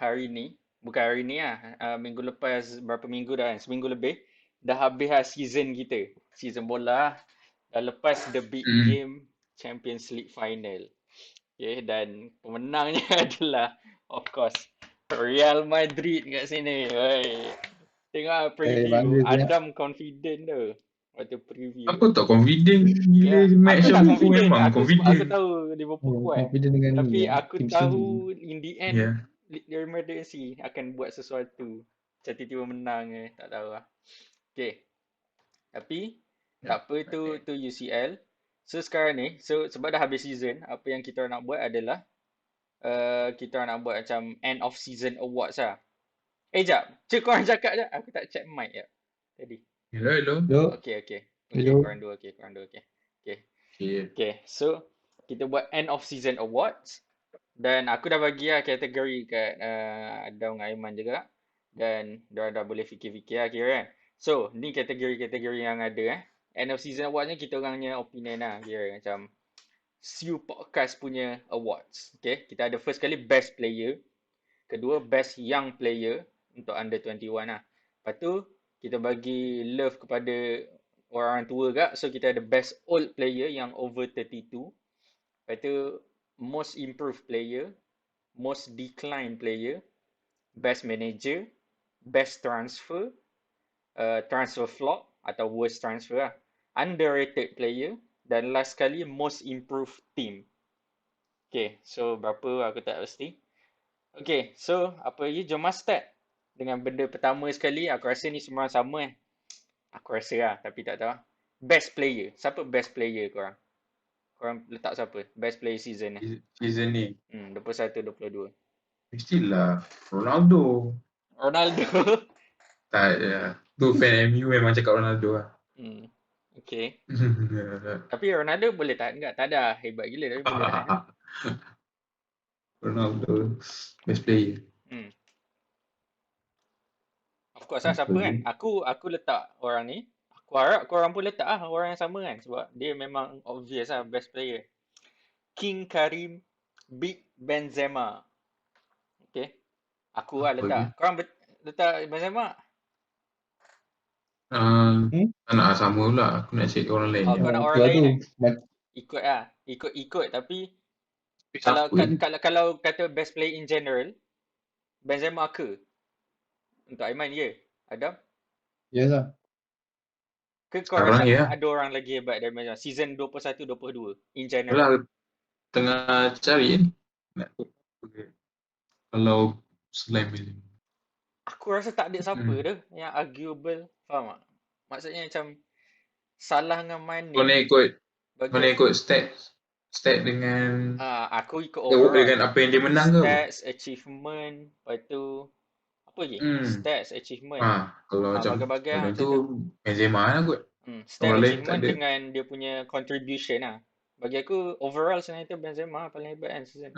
hari ni, bukan hari ni lah, minggu lepas, berapa minggu dah kan, seminggu lebih, dah habis lah season kita. Season bola, dah lepas the big Hmm. game, Champions League final. Okay, dan pemenangnya adalah, of course, Real Madrid kat sini. Oi. Tengok lah preview, bangga je. Adam confident tu waktu preview. Aku tak confident gila Ya, match aku tak aku confident. memang Aku sebab aku confident. tahu Liverpool kuat. Confident dengan Tapi ni aku tim tahu sendiri. in the end Ya. Real Madrid si akan buat sesuatu. Macam tiba-tiba menang tak tahu lah. Okay. Tapi tak apa, tu UCL. So sekarang ni, sebab dah habis season, apa yang kita nak buat adalah kita nak buat macam end of season awards lah. Jap. Cik korang cakap je. Aku tak check mic je tadi. Hello. Okay. Hello. Korang dua. Okay. Okay. Okay, so kita buat end of season awards dan aku dah bagi lah kategori kat Adam dengan Aiman juga dan diorang dah boleh fikir-fikir lah kira kan. So, ni kategori-kategori yang ada End of season awards ni kita orangnya opinion lah kira macam Siu Podcast punya awards. Okay, kita ada first kali best player, kedua best young player untuk under 21 lah. Lepas tu kita bagi love kepada orang tua gak. So kita ada best old player yang over 32. Lepas tu most improved player, most declined player, best manager, best transfer, transfer flop atau worst transfer lah, underrated player dan last kali most improved team. Okay, so berapa aku tak pasti. Okay, so apa lagi? Jom start dengan benda pertama sekali. Aku rasa ni semua sama kan. Aku rasa lah, tapi tak tahu. Best player. Siapa best player korang? Korang letak siapa? Best player season ni. Season ni 21-22. mestilah Ronaldo. Tak ya. Tu fan MU memang cakap Ronaldo lah. Okay. Tapi Ronaldo boleh tahan tak? Tak ada hebat gila tapi boleh tahan. Ronaldo best player. Of course lah, siapa kan? Aku letak orang ni. Aku harap korang pun letak lah orang yang sama kan. Sebab dia memang obvious lah best player. King Karim, Big Benzema. Okay. Aku lah letak. Korang letak Benzema? Tak nak sama pula. Aku nak cek orang lain. Kau nak orang lain kan? Ikut lah. Ikut. Tapi kalau kata best player in general, Benzema ke? Untuk Aiman ya? Adam? Yes lah. Ke kau rasa ada orang lagi hebat dari Benzema? Season 21-22 in general. Yalah, tengah cari ni. Kalau selain Benzema. Aku rasa tak ada siapa dah yang arguable. Faham tak? Maksudnya macam salah dengan Mane. Mana ikut stat dengan aku ikut overall. Dengan apa yang dia menang ke? Stats, achievement, lepas tu apa lagi? Stats, achievement. Kalau macam bagai-bagai tu Benzema lah kot. Stats, achievement dengan dia punya contribution lah. Bagi aku overall sebenarnya tu Benzema paling hebat kan season.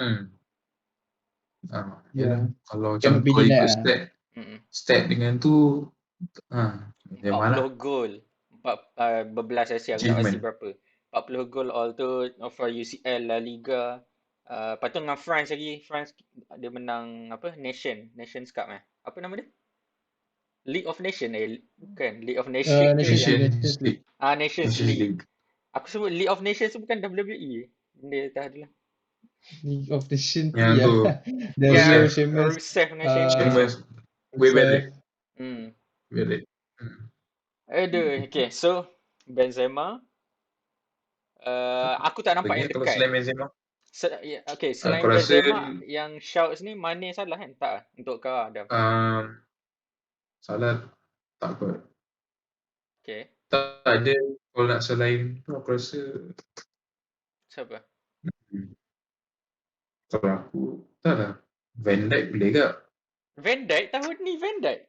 Yalah. Kalau macam kau ikut stat dengan tu 40 gol. Berbelas Asia aku tak pasti berapa. 40 gol all tu for UCL, La Liga. Lepas tu dengan France lagi. France dia menang apa? Nations Cup Apa nama dia? League of Nations bukan. League of Nations League. Nations League. Aku sebut League of Nations tu bukan WWE. Dia tak ada lah. League of Nations yang tu. Rusev dengan Sheamus. Way better. Aduh, okay. So Benzema aku tak nampak yang dekat. Kalau selain Benzema? Okay, selain Benzema yang shouts ni Mane salah kan? Tak untuk kau Adam? Salah tak kot. Okay. Tak ada. Kalau nak selain tu aku rasa siapa? Kalau aku tak lah. Van Dijk boleh ke? Van Dijk? Tahun ni Van Dijk?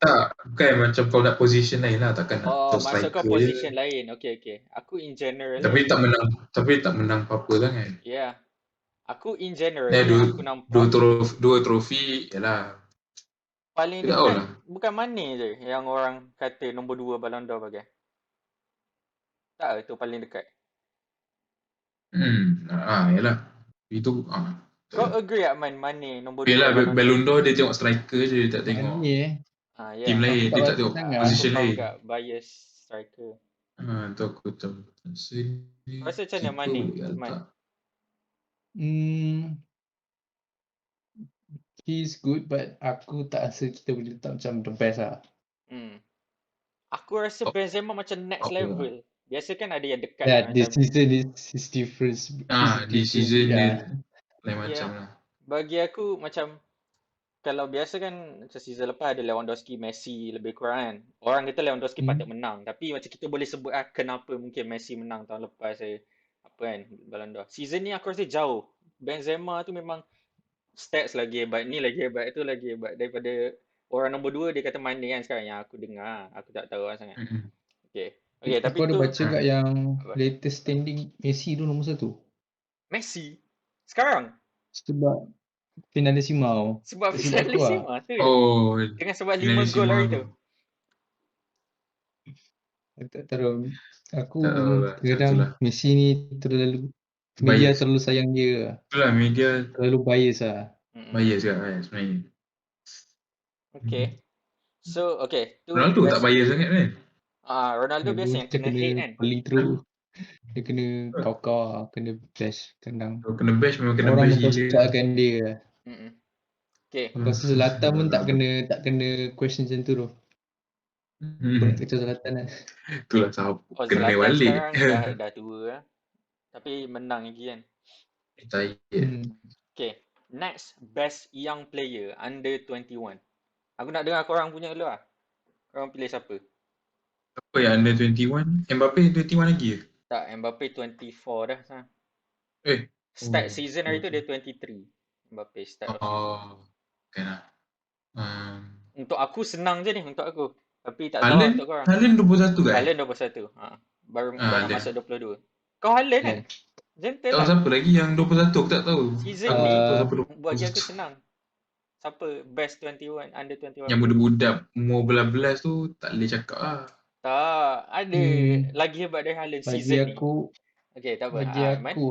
Tak, bukan macam kalau nak position lain lah. Takkan nak masuk ke position lain. Okay. Aku in general Tapi tak menang apa-apa sangat. Yeah. Aku in general yang aku nampak dua trofi yalah. Paling dekat bukan Mane je yang orang kata nombor 2 Ballon d'Or bagai. Tak, itu paling dekat. Yalah. Itu Kau agree tak Mane nombor 2 Yelah, Ballon d'Or? Ballon d'Or dia tengok striker je, dia tak tengok Mane team Ya. lain, aku tak dia tak rasa tengok sangat. Aku position faham lain. kat bias striker. Tu aku tahu. Rasa Kau rasa macam mana keeper Mane? boleh Man. letak. Hmm, he's good but aku tak rasa kita boleh letak macam the best lah. Aku rasa Top Benzema macam next apa lah. level. Biasa kan ada yang dekat That macam this season is different. Di season dia lah. lain macam Ya. lah. Bagi aku macam kalau biasa kan macam season lepas ada Lewandowski, Messi lebih kurang kan. Orang kata Lewandowski patut menang. Tapi macam kita boleh sebut kenapa mungkin Messi menang tahun lepas apa kan Ballon d'Or. Season ni aku rasa jauh. Benzema tu memang stats lagi hebat, ni lagi hebat, itu lagi hebat daripada orang nombor 2 dia kata Mane kan sekarang yang aku dengar. Aku tak tahu lah sangat. Okay, tapi Aku ada tu baca kat yang apa? latest standing Messi tu nombor 1 Messi sekarang sebab Finalissimao. sebab Silap aku lah. Finalisima tu dengan sebab 5 gol Finalisima hari tu. tu. Aku tak tahu. Aku Tak tahu lah, kadang itulah. Messi ni media Bias. terlalu sayang dia lah. Itulah media Terlalu bias lah. bias kat sebenarnya. Okay. So, okay. Tu Ronaldo tak best. bias sangat kan? Ronaldo biasa yang kena hate kan. Pelik terus. Dia kena kau lah, kena bash kadang. Kalau kena bash memang kena Orang bash gila. mempersoalkan dia lah. Okay. Aku rasa Zlatan pun tak kena question macam tu tu. Aku nak kecil Zlatan lah. Itulah sahab kena Zlatan balik. sekarang dah tua lah. Tapi menang lagi kan. Okay. Next, best young player under 21. Aku nak dengar korang punya dulu lah. Korang pilih siapa? Apa yang under 21? Mbappe 21 lagi ke? Tak, Mbappe 24 dah. Sah. Season hari tu dia 23. Mbappe start of season. Okay lah. Untuk aku senang je ni untuk aku. Tapi tak tahu untuk korang. Haaland 21 kan? Haaland 21. Baru nak masuk 22. Kau Haaland kan? Gentle Tahu lah. siapa lagi yang 21 aku tak tahu. Season Aku ni tak tahu siapa bagi 21. aku senang. Siapa best 21 under 21? Yang budak-budak umur belas-belas tu tak boleh cakap lah. Tak, ada lagi hebat dari Haaland season ni. Okay, tak apa. Bagi aku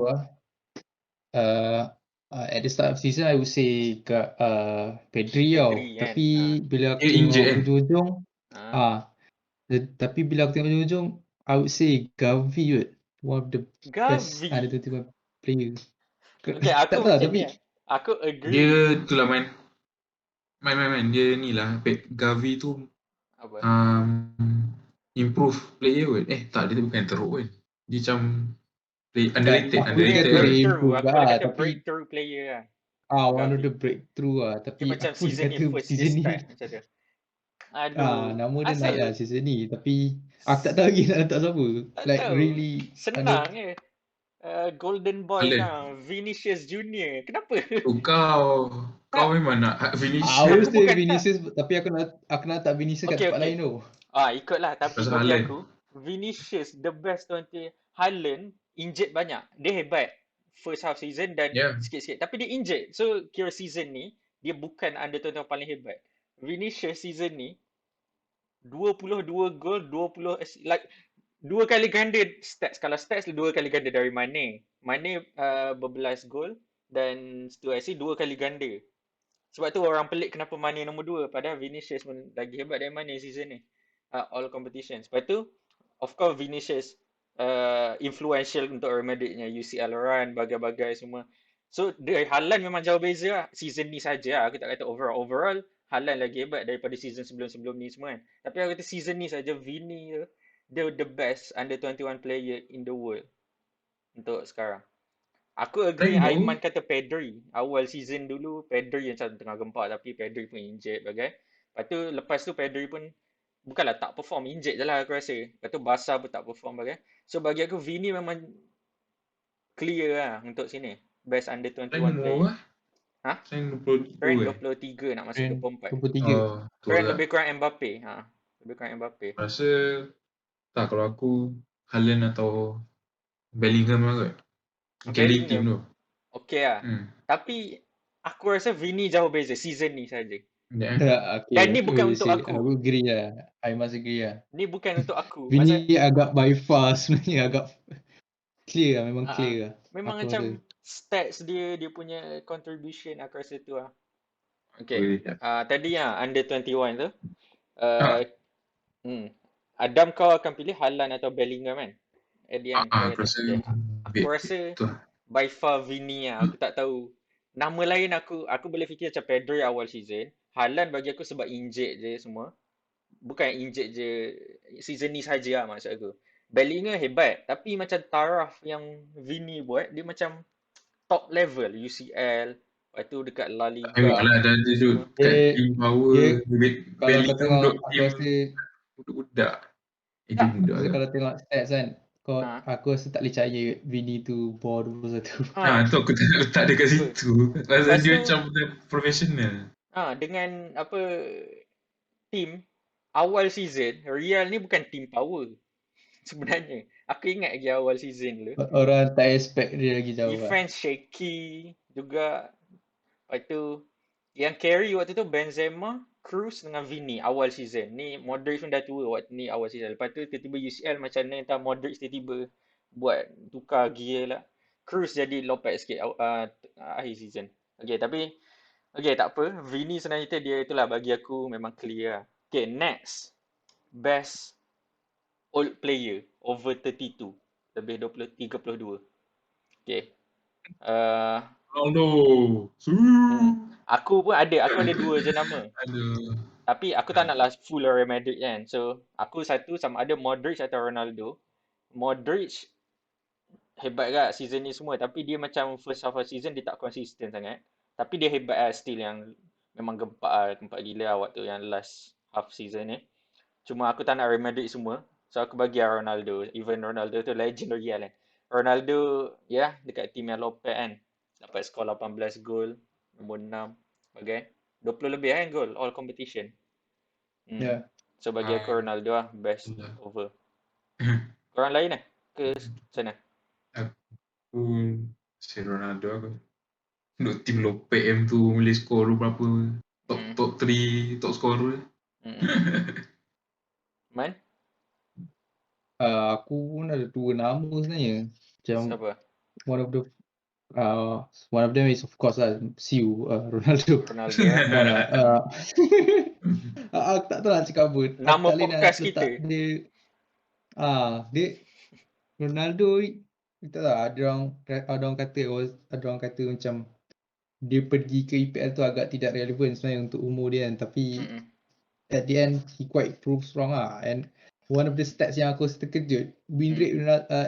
at the start of season I would say kat Pedri tau. Kan? Tapi bila aku Dia tengok injured kan? hujung-hujung tapi bila aku tengok hujung-hujung I would say Gavi kot. One of the best under 21 player. Okay, tak tahu tapi aku agree. Dia itulah main dia ni lah Gavi tu apa? Improve player kot. Tak, dia bukan teruk kan. Dia macam underrated. Breakthrough. Aku boleh kata breakthrough player lah. One of the breakthrough lah. Tapi dia macam aku season ni first dia start macam tu. Aduh. Nama dia naik lah season ni. Tapi aku tak tahu lagi nak letak siapa. Like tahu. really senang je. Golden boy kan, Vinicius Junior. Kenapa? Kau memang nak Vinicius. Aku say Vinicius tapi aku nak letak Vinicius kat tempat lain tu. Ikutlah. Tapi bagi aku Vinicius the best 20. Haaland injured banyak. Dia hebat first half season dan sikit-sikit. Tapi dia injured. So kira season ni dia bukan under 21 paling hebat. Vinicius season ni 22 gol, 20 like 2 kali ganda stats. Kalau stats 2 kali ganda dari Mane. Mane berbelas gol dan 2 assist 2 kali ganda. Sebab tu orang pelik kenapa Mane nombor 2 padahal Vinicius pun lagi hebat dari Mane season ni. All competitions. Lepas tu of course Vinicius influential untuk Real Madrid-nya UCL run, bagai-bagai semua. So Haaland memang jauh beza lah. Season ni saja aku tak kata overall Haaland lagi hebat daripada season sebelum-sebelum ni semua kan. Tapi aku kata season ni saja Vini tu the best under 21 player in the world untuk sekarang. Aku agree Aiman kata Pedri. Awal season dulu Pedri yang tengah gempak tapi Pedri pun injured bagai. Lepas tu Pedri pun bukanlah tak perform, injured je lah aku rasa. Lepas tu Barca pun tak perform bagai. So bagi aku Vini memang clear lah untuk sini. Best under 21 player. Trend 23 nak masuk 24. 23. Trend lebih kurang Mbappe. Lebih kurang Mbappe. Rasa tak, kalau aku Haaland atau Bellingham lah kot. Kelly team tu. Okay lah. Tapi aku rasa Vini jauh beza season ni saja. Dan ni bukan untuk aku. Aku agree lah. I must agree lah. Ni bukan untuk aku. Vini agak by far sebenarnya agak clear lah. Memang clear lah. Memang macam stats dia punya contribution aku rasa tu lah. Okay. Boleh. Tadi under 21 tu. Ah, Adam kau akan pilih Haaland atau Bellingham kan? At the end kau aku kata. rasa Okay. Aku rasa tu lah. by far Vini lah. Aku tak tahu. Nama lain aku boleh fikir macam Pedri awal season. Haaland bagi aku sebab injured je semua. Bukan injured je season ni saja lah maksud aku. Bellingham hebat. Tapi macam taraf yang Vini buat, dia macam top level. UCL. Lepas tu dekat La Tengok Liga. lah dah dia duduk Semua. kat Dia team power. dia kalau kau Bellingham tengok, duduk aku team rasa budak-budak. Dia Tak. budak Maksudnya ke? kalau tengok stats kan, Ha. aku rasa tak boleh percaya Vini tu bawah 21. Tu aku tak nak letak dia kat Betul. situ. Pasal Lepas dia tu, macam profesional. dengan apa team awal season, Real ni bukan team power sebenarnya. Aku ingat lagi awal season dulu. Orang tak expect dia lagi jauh lah. Defense shaky juga. Lepas tu yang carry waktu tu Benzema, Cruz dengan Vini awal season. Ni Modric pun dah tua waktu ni awal season. Lepas tu tiba-tiba UCL macam ni entah Modric tiba-tiba buat tukar gear lah. Cruz jadi lopek sikit akhir season. Okay, tak apa. Vini sebenarnya dia itulah bagi aku memang clear lah. Okay, next. Best old player over 32. Lebih 32. Okay. Ronaldo. Aku pun ada. Aku ada 2 je nama. Aduh. Tapi aku tak naklah full Real Madrid kan. So, aku satu sama ada Modric atau Ronaldo. Modric hebat kat season ni semua. Tapi dia macam first half of season dia tak konsisten sangat. Tapi dia hebat lah still yang memang gempak gila lah waktu yang last half season ni. Cuma aku tak nak Real Madrid semua. So aku bagi Ronaldo. Even Ronaldo tu legend Real kan. Ronaldo dekat team yang lopek kan. Dapat skor 18 gol. Nombor 6. Bagai 20 lebih kan gol. All competition. Ya. So bagi aku Ronaldo lah. Best over. Korang lain lah? Ke sana? Aku si Ronaldo aku. Duduk tim lopek M tu boleh skor berapa. Top 3 top scorer. Man? Aku pun ada 2 nama sebenarnya. Macam Siapa? one of them is of course lah Siu, Ronaldo. Ronaldo lah. Aku tak tahu nak cakap apa. Nama Aku tak boleh nak podcast letak kita. dia. Dia Ronaldo tak tahu, ada orang kata macam dia pergi ke EPL tu agak tidak relevan sebenarnya untuk umur dia kan, tapi at the end he quite proves wrong lah. And one of the stats yang aku terkejut, win rate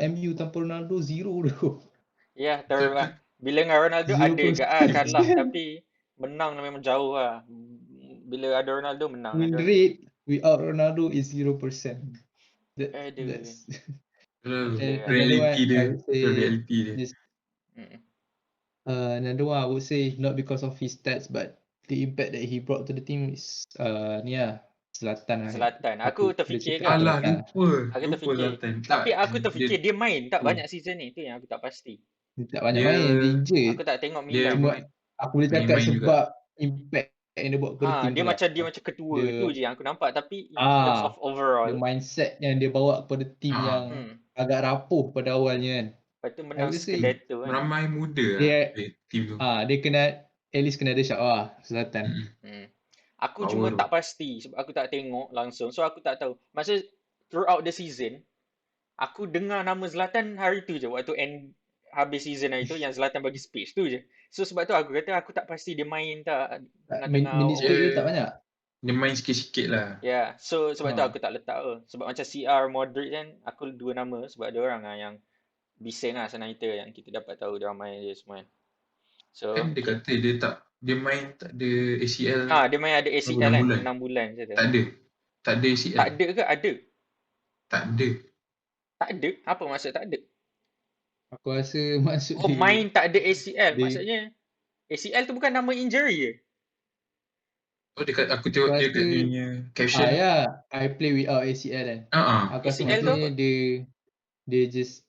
MU tanpa Ronaldo 0 tu. Ya, terus bila dengan Ronaldo ada 0%. juga kalah tapi menang memang jauh lah. Bila ada Ronaldo menang Win ada. rate without Ronaldo is 0%. Aduh. That's reality dia. Reality dia. Another one I would say not because of his stats but the impact that he brought to the team is Zlatan lah. Selatan. Aku terfikir kan. Alah, lupa terfikir. Zlatan. Tapi aku terfikir dia main tak banyak season ni. Tu yang aku tak pasti. Dia tak banyak main, dia injured. Aku tak tengok Dia Milan. Cuma aku boleh cakap main sebab impact yang dia buat kepada team Dia tu lah. macam ketua tu je yang aku nampak. Tapi in terms of The overall. mindset yang dia bawa kepada team yang agak rapuh pada awalnya kan. Lepas tu menang I would say Scudetto kan. Ramai muda dia team tu. dia kena at least kena ada shot Zlatan. Aku Power cuma tu. tak pasti sebab aku tak tengok langsung. So aku tak tahu. Masa throughout the season, aku dengar nama Zlatan hari tu je. Waktu habis season hari tu yang Zlatan bagi speech tu je. So sebab tu aku kata aku tak pasti dia main tak. Minute dia tak banyak. Dia main sikit-sikit lah. Ya, so sebab tu aku tak letak sebab macam CR Modric kan, aku 2 nama sebab ada orang yang bising lah senang kita yang kita dapat tahu dia main dia semua. So Kan dia kata dia main tak ada ACL. dia main ada ACL kan 6 bulan macam tu. Tak ada ACL. Tak ada ke ada? Tak ada. Tak ada? Apa maksud tak ada? Aku rasa maksud dia main tak ada ACL. Maksudnya ACL tu bukan nama injury ke? Aku tengok dia kat dia punya caption. I play without ACL kan. Aku rasa ACL tu maksudnya dia just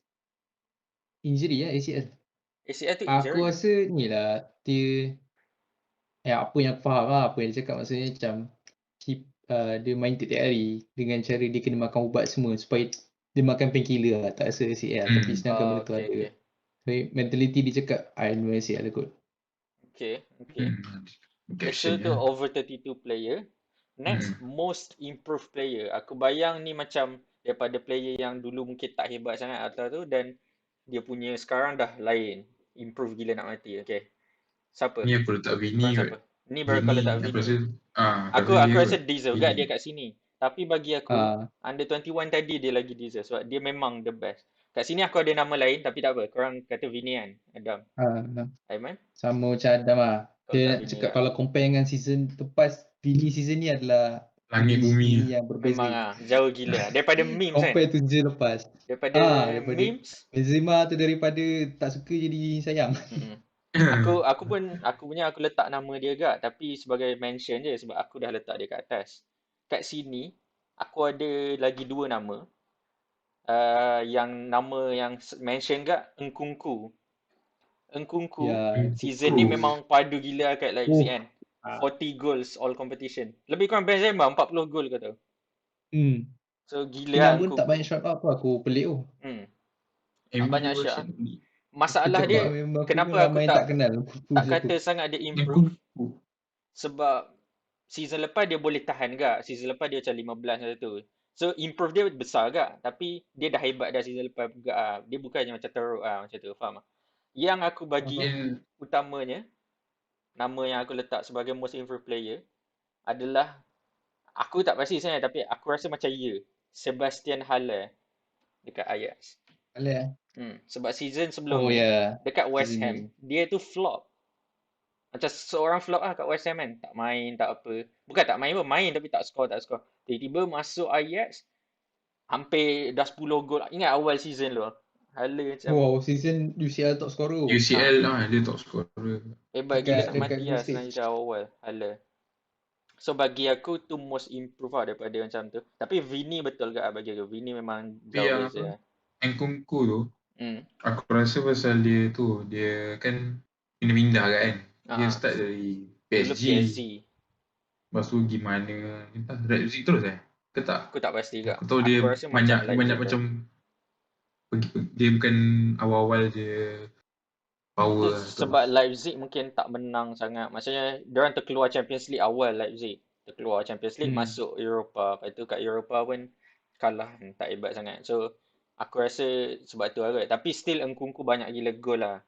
injury ACL. ACL tu injury. Aku rasa ni lah dia apa yang aku faham apa yang dia cakap maksudnya macam dia main tiap hari dengan cara dia kena makan ubat semua supaya dia makan painkiller tak rasa ACL tapi sedangkan benda tu ada. Tapi mentality dia cakap, I know I ada kot. Okay. Caption So tu over 32 player. Next, most improved player. Aku bayang ni macam daripada player yang dulu mungkin tak hebat sangat atau tu, dan dia punya sekarang dah lain. Improve gila nak mati. Okay. Siapa? Ni aku letak Vini Korang kot. siapa? Ni baru kau letak Aku Vini. rasa Aku rasa deserve Vini. kat dia kat sini. Tapi bagi aku, under 21 tadi dia lagi deserve sebab dia memang the best. Kat sini aku ada nama lain tapi tak apa. Korang kata Vini kan? Adam. Aiman? Sama macam Adam lah. Kau Dia letak nak Vini cakap tak? kalau compare dengan season lepas, Vini season ni adalah Langit bumi. yang berbeza. Memang jauh gila. Daripada memes kan? Compare to season lepas. Daripada memes. Benzema tu daripada tak suka jadi sayang. Aku letak nama dia agak, tapi sebagai mention je sebab aku dah letak dia kat atas. Kat sini aku ada lagi dua nama. Yang nama yang mention agak Nkunku. Season ni memang padu gila kat Leipzig kan. 40 goals all competition. Lebih kurang Benzema 40 gol kau tahu. So gila lah Nkunku tak banyak shot up aku pelik tu. Tak banyak shot. Masalah dia kenapa aku tak kenal tak kata sangat dia improve. Sebab season lepas dia boleh tahan gak. Season lepas dia macam 15 macam tu. So improve dia besar gak. Tapi dia dah hebat dah season lepas gak. Dia bukannya macam teruk macam tu. Faham tak? Yang aku bagi utamanya, nama yang aku letak sebagai most improved player adalah, aku tak pasti sebenarnya tapi aku rasa macam Sebastian Haller dekat Ajax. Sebab season sebelum ni dekat West Ham dia tu flop. Macam seorang flop kat West Ham kan. Tak main, tak apa. Bukan tak main pun, main tapi tak score. Tiba-tiba masuk Ajax, hampir dah 10 gol. Ingat awal season tu. Haller macam season UCL top scorer. UCL dia top scorer. Hebat gila nak mati lah sebenarnya dah awal Haller. So bagi aku tu most improve lah daripada macam tu. Tapi Vini betul ke bagi aku. Vini memang jauh beza. Nkunku tu, aku rasa pasal dia tu, dia kan pindah-pindah kan. Dia start dari PSG. Lepas tu gimana, entah Leipzig terus ke tak? Aku tak pasti ke. Aku tahu dia banyak macam dia bukan awal-awal dia power. Sebab Leipzig mungkin tak menang sangat. Maksudnya diorang terkeluar Champions League awal Leipzig. Terkeluar Champions League masuk Europa. Lepas tu kat Europa pun kalah, tak hebat sangat. So aku rasa sebab tu lah. Tapi still Nkunku banyak gila gol lah.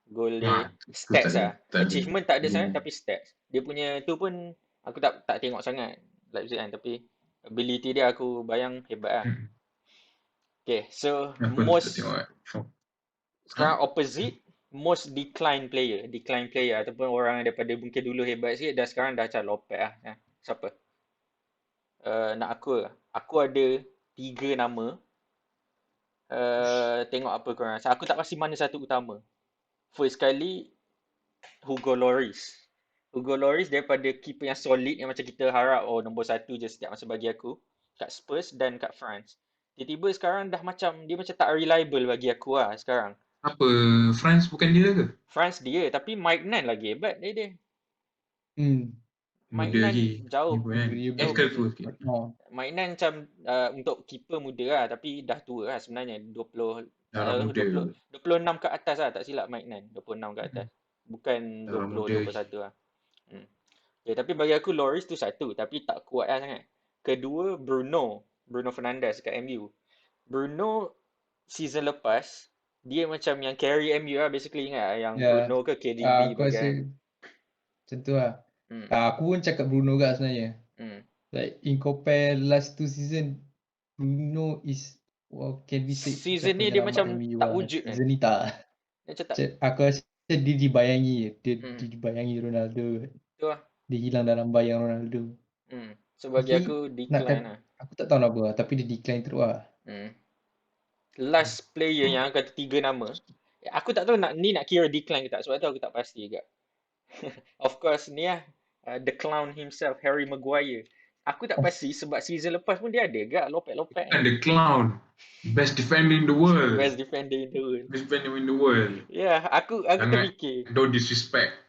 Gol dia stats lah. Achievement tak ada sangat tapi stats. Dia punya tu pun aku tak tengok sangat Leipzig kan. Tapi ability dia aku bayang hebat lah. Okay, so sekarang opposite, most decline player ataupun orang daripada mungkin dulu hebat sikit dan sekarang dah macam lopek lah. Siapa? Nak aku ada 3 nama. Tengok apa korang rasa. Aku tak pasti mana satu utama. First kali, Hugo Lloris. Hugo Lloris daripada keeper yang solid yang macam kita harap nombor 1 je setiap masa bagi aku kat Spurs dan kat France. Tiba-tiba sekarang dah macam dia macam tak reliable bagi aku lah sekarang. Apa? France bukan dia ke? France dia, tapi Mike Nan lagi hebat dia. Mike Nan jauh. Mike Nan macam untuk keeper muda lah, tapi dah tua lah sebenarnya. 26 ke atas lah, tak silap Mike Nan. 26 ke atas. Bukan 20, 21 lah. Tapi bagi aku Lloris tu satu, tapi tak kuat lah sangat. Kedua, Bruno Fernandes kat MU. Bruno season lepas dia macam yang carry MU lah basically, ingat yang Bruno ke KDB aku rasa macam tu lah. Aku pun cakap Bruno juga sebenarnya. Like in compare last 2 season, Bruno is can be said season ni dia macam tak wujud kan. Season ni tak. Aku rasa dia dibayangi Ronaldo. Tu lah. Dia hilang dalam bayang Ronaldo. So bagi aku decline lah. Aku tak tahu kenapa tapi dia decline terus lah. Last player yang kata 3 nama, aku tak tahu nak kira decline ke tak, sebab tu aku tak pasti juga. Of course ni lah, the clown himself, Harry Maguire. Aku tak pasti sebab season lepas pun dia ada gak lopek-lopek. The clown, best defender in the world. Yeah, aku terfikir. Don't disrespect.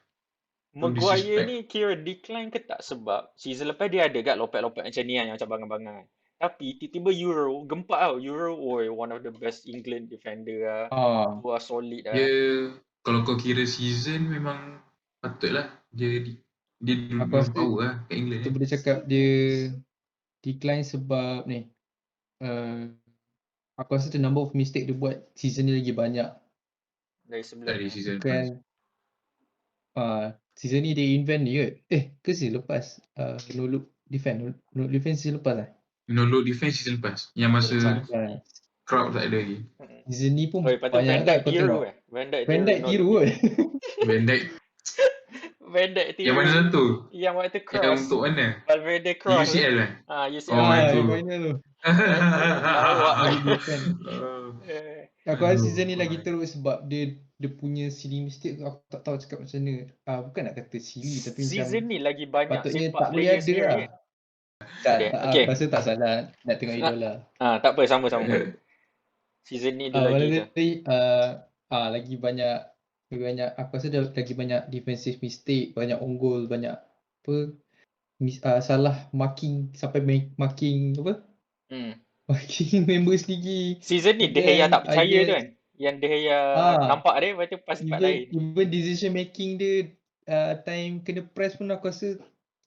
Maguire ni kira decline ke tak sebab season lepas dia ada gak lopek-lopek macam ni yang macam bangang-bangang. Tapi tiba-tiba Euro gempak tau. Euro, one of the best England defender lah. Tu lah solid lah. Dia kalau kau kira season memang patutlah dia Aku rasa power lah kat England kita boleh cakap dia decline sebab ni. Aku rasa the number of mistake dia buat season ni lagi banyak. Dari sebelum dari ni. season Bukan season ni dia invent ni ke? Ke season lepas? No look defense. No look defense season lepas lah. no look defense season lepas. Yang masa crowd tak ada lagi. Season ni pun Lepas tu banyak Van Dijk kan kau tiru tengok. Van Dijk Van Dijk no tiru look kan? Van Dijk Van Dijk tiru. yang mana satu? Yang waktu Yang cross. untuk mana? Valverde cross. UCL kan? UCL. itu. Yang final tu. Lawak. Aku rasa season ni lagi teruk sebab dia punya silly mistake tu aku tak tahu cakap macam mana. Bukan nak kata silly tapi Season macam ni lagi banyak patutnya sepak tak boleh player ada sendiri. lah. Tak, Okay. aku rasa tak salah nak tengok idola. Tak apa, sama-sama. Season ni dia lagi je. Lagi banyak aku rasa dia lagi banyak defensive mistake, banyak own goal, banyak salah marking sampai marking apa? Marking members ligi. Season ni De Gea tak percaya tu kan. Yang De Gea nampak dia lepas tu pas tempat lain. Even decision making dia time kena press pun aku rasa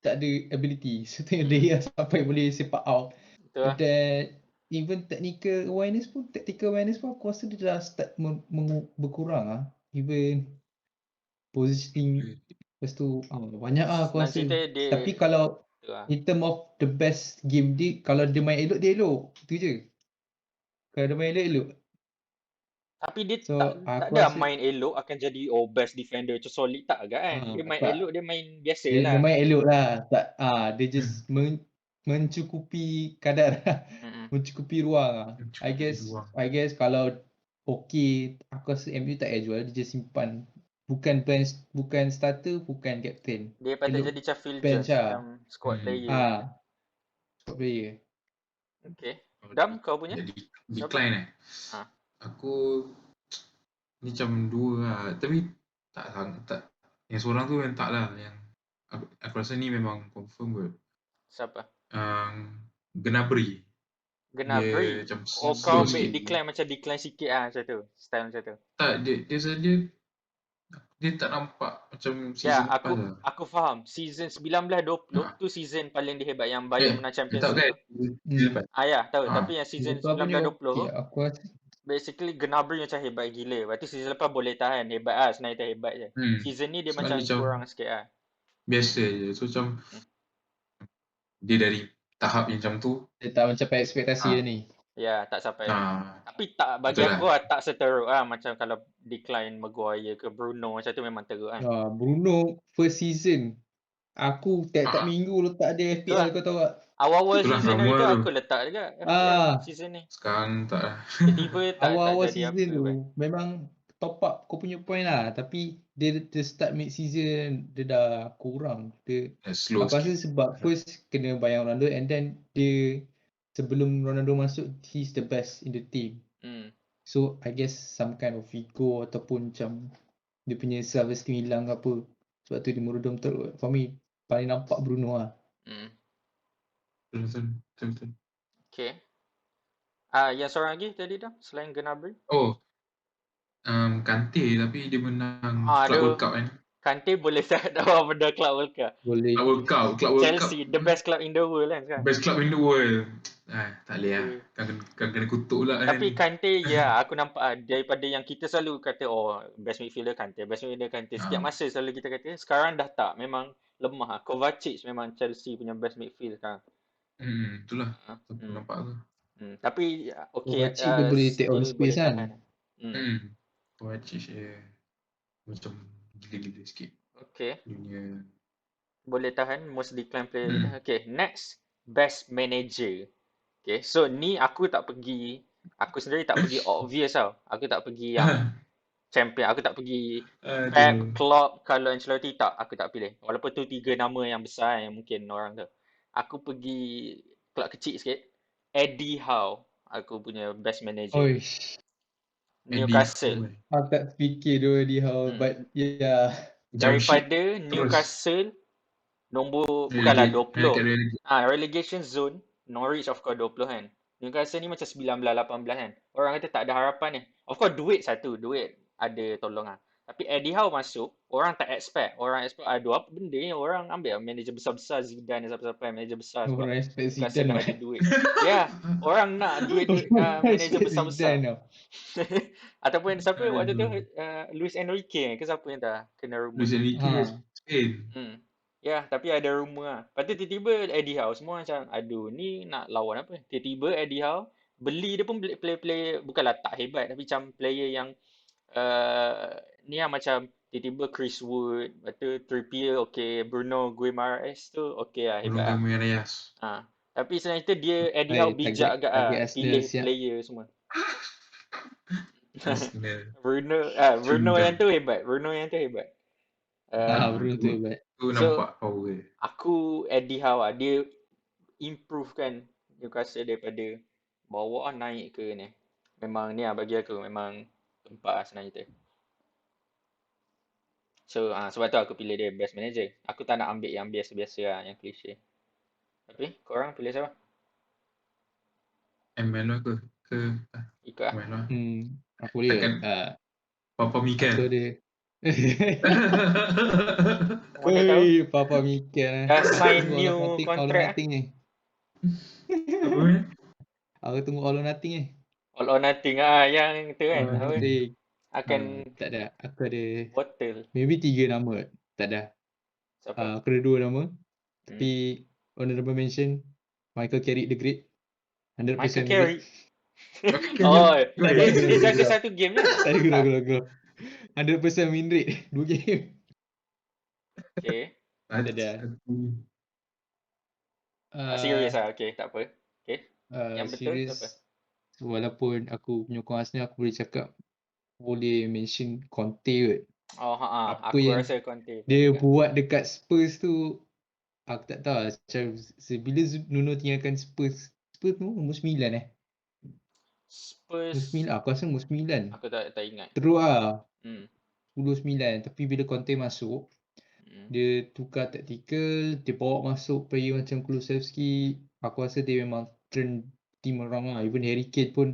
tak ada ability. So De Gea sampai boleh sepak out. Dan even tactical awareness pun aku rasa dia dah start berkurang lah. Even positioning lepas tu banyak lah aku rasa. Tapi kalau in term of the best game dia, kalau dia main elok, dia elok. Itu je. Kalau dia main elok. Tapi dia tak ada main elok akan jadi best defender tu solid tak agak kan. Dia main elok, dia main biasa lah. Dia main elok lah. Dia just mencukupi kadar lah. Mencukupi ruang lah. I guess kalau okay, aku rasa MU tak payah jual. Dia just simpan. Bukan starter, bukan captain. Dia patut jadi macam Phil bench Jones, macam squad player. Squad player. Okay. Dam, kau punya? Decline Aku ni macam dua lah. Tapi tak. Yang seorang tu yang tak lah. Yang aku rasa ni memang confirm kot. Siapa? Gnabry. Gnabry? Kau ambil decline sikit lah macam tu. Style macam tu. Tak, dia tak nampak macam season lepas lah. Aku faham. Season 19-20 tu season paling dia hebat. Yang Bayern menang Champions League tu. Tahu. Tapi yang season 19-20 tu basically Gnabry macam hebat gila. Lepas tu season lepas boleh tahan. Hebat lah. Sebenarnya tak hebat je. Season ni dia macam kurang sikit lah. Biasa je. So macam dia dari tahap yang macam tu, dia tak mencapai ekspektasi dia ni. Ya, tak sampai. Tapi tak bagi aku tak seteruk lah. Macam kalau decline Maguire ke Bruno macam tu memang teruk kan. Bruno first season aku tiap minggu letak dia FPL kau tahu tak? Awal-awal season hari tu aku letak juga FPL season ni. Sekarang tak lah. Tiba-tiba tak awal jadi season apa. Tu memang top up kau punya point lah. Tapi dia start mid season dia dah kurang. Aku rasa sebab first kena bayang Ronaldo and then dia sebelum Ronaldo masuk he's the best in the team. So I guess some kind of ego ataupun macam dia punya self-esteem hilang ke apa. Sebab tu dia meredam teruk. For me paling nampak Bruno lah. Betul. Okay. Yang seorang lagi tadi dah selain Gnabry? Kante tapi dia menang Club World Cup kan. Kante boleh start dalam benda Club World Cup. Boleh. Club World Chelsea, the best club in the world kan sekarang. Best club in the world. Tak boleh lah. Kan kena kutuk pula kan. Tapi Kante, aku nampak daripada yang kita selalu kata, best midfielder Kante. Setiap masa selalu kita kata, sekarang dah tak. Memang lemah. Kovacic memang Chelsea punya best midfield sekarang. Itulah. Aku nampak tu. Tapi, Kovacic dia boleh take on space kan. Kovacic macam gila-gila sikit. Okay. Dunia. Boleh tahan most decline player. Okay, next best manager. Okay, so ni aku sendiri tak pergi obvious tau. Aku tak pergi yang champion. Aku tak pergi Pep, Klopp, Carlo Ancelotti tak. Aku tak pilih. Walaupun tu 3 nama yang besar yang mungkin orang tu. Aku pergi klub kecil sikit. Eddie Howe. Aku punya best manager. Newcastle. Aku tak fikir tu Eddie Howe. But daripada Newcastle nombor bukanlah 20. Relegation zone Norwich of course 20 kan. Newcastle ni macam 19-18 kan. Orang kata tak ada harapan ni. Of course duit ada tolong lah. Tapi Eddie Howe masuk, orang tak expect. Orang expect, aduh apa benda ni, orang ambil manager besar-besar, Zidane dan siapa-siapa manager besar sebab Orang expect Newcastle Zidane dah ada duit. Ya, orang nak duit Orang manager expect besar-besar. Zidane tau. Ataupun siapa waktu tu, Aduh. Luis Enrique ke siapa yang dah kena rumor. Luis Enrique Spain. Ya, tapi ada rumor lah. Lepas tu tiba-tiba Eddie Howe semua macam, aduh ni nak lawan apa? Tiba-tiba Eddie Howe beli dia pun player-player bukanlah tak hebat tapi macam player yang ni lah macam tiba-tiba Chris Wood, lepas tu Trippier okey, Bruno Guimaraes tu okey lah, hebat lah. Bruno Guimaraes. Tapi sebenarnya tu dia Eddie Howe bijak agak pilih player semua. Bruno yang tu hebat. Bruno yang tu hebat. Bruno tu hebat. Tu nampak power. Aku Eddie Howe dia improve kan Newcastle daripada bawah naik ke ni. Memang ni lah bagi aku memang tempat lah senang cerita. So sebab tu aku pilih dia best manager. Aku tak nak ambil yang biasa-biasa lah, yang klise. Tapi korang pilih siapa? ML ke? Ikut lah. Aku dia. Papa Mikel. Aku dia. Mana tahu? Papa Mikel. Dah sign new contract ni. Apa ni? Aku tunggu All or Nothing ni. All or Nothing yang tu kan. Akan tak ada. Aku ada bottle. maybe 3 nama. Tak ada. Siapa? Aku ada 2 nama. Tapi honorable mention Michael Carrick the Great. 100% Michael Carrick. Dia dia jaga satu game je. Tak ada gula. 100% win rate 2 game. Okay. Tak ada. Serius lah. Okay, tak apa. Okay. Yang betul serious, apa? Walaupun aku penyokong Arsenal, aku boleh cakap boleh mention Conte kot. Aku rasa Conte. Dia buat dekat Spurs tu, aku tak tahu lah. Macam bila Nuno tinggalkan Spurs tu umur 9 Spurs aku rasa umur 9. Aku tak ingat. Teruk lah. 10-9. Tapi bila Conte masuk, dia tukar taktikal, dia bawa masuk player macam Kulusevski. Aku rasa dia memang turn team around lah. Even Harry Kane pun